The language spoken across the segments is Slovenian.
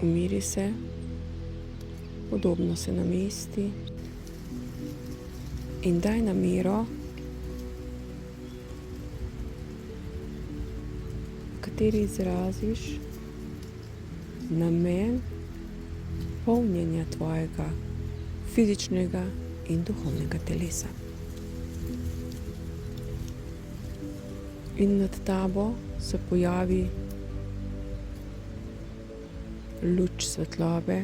Umiri se, udobno se namesti in daj namero, v kateri izraziš namen polnjenja tvojega fizičnega in duhovnega telesa. In nad tabo se pojavi luč svetlobe,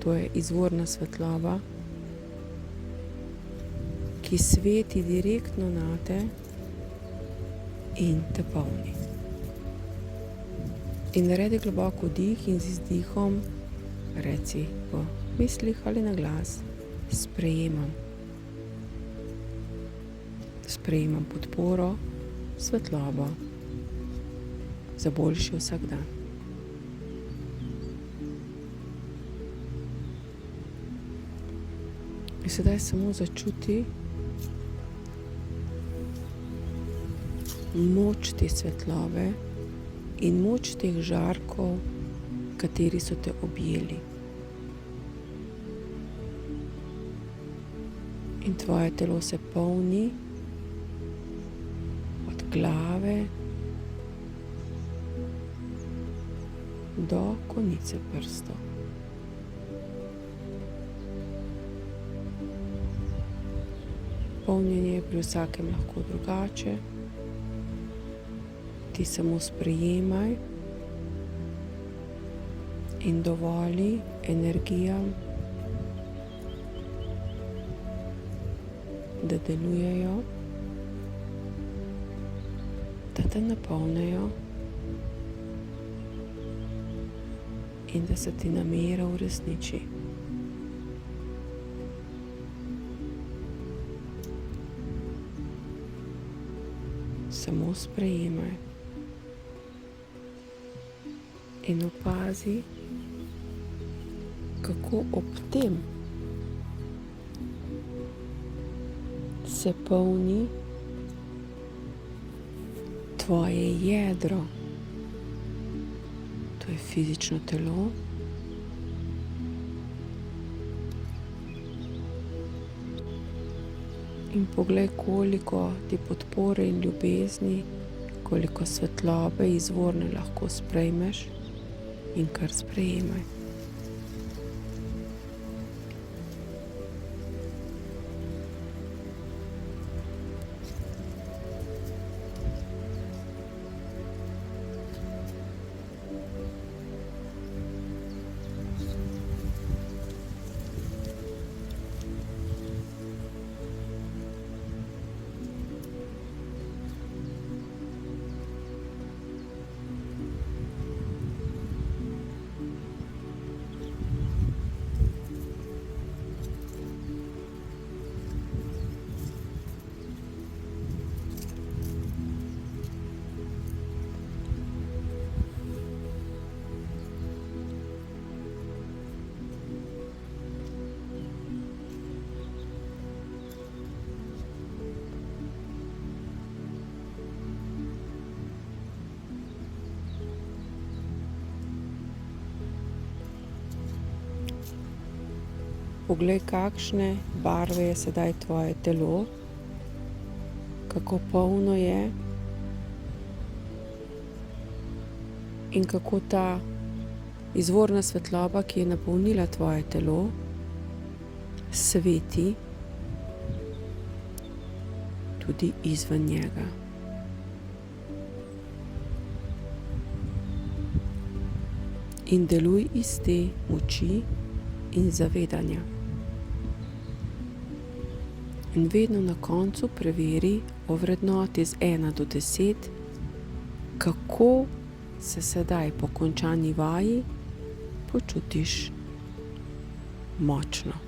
to je izvorna svetloba, ki sveti direktno nate in te polni. In naredi globok vdih in z izdihom reci po mislih ali na glas: sprejemam. Sprejemam podporo, svetlobo za boljši vsakdan. In sedaj samo začuti moč te svetlobe in moč teh žarkov, kateri so te objeli. In tvoje telo se polni od glave do konice prstov. Polnjenje je pri vsakem lahko drugače. Ti samo sprejemaj in dovoli energijam, da delujejo, da te napolnijo in da se ti namera uresniči. Samo sprejemaj in opazi, kako ob tem se polni tvoje jedro, to je fizično telo, in poglej, koliko ti podpore in ljubezni, koliko svetlobe izvorne lahko sprejmeš in kar sprejemaj. Poglej, kakšne barve je sedaj tvoje telo, kako polno je in kako ta izvorna svetloba, ki je napolnila tvoje telo, sveti tudi izven njega. In deluj iz te moči in zavedanja. In vedno na koncu preveri o vrednoti z 1 do 10, kako se sedaj po končani vaji počutiš močno.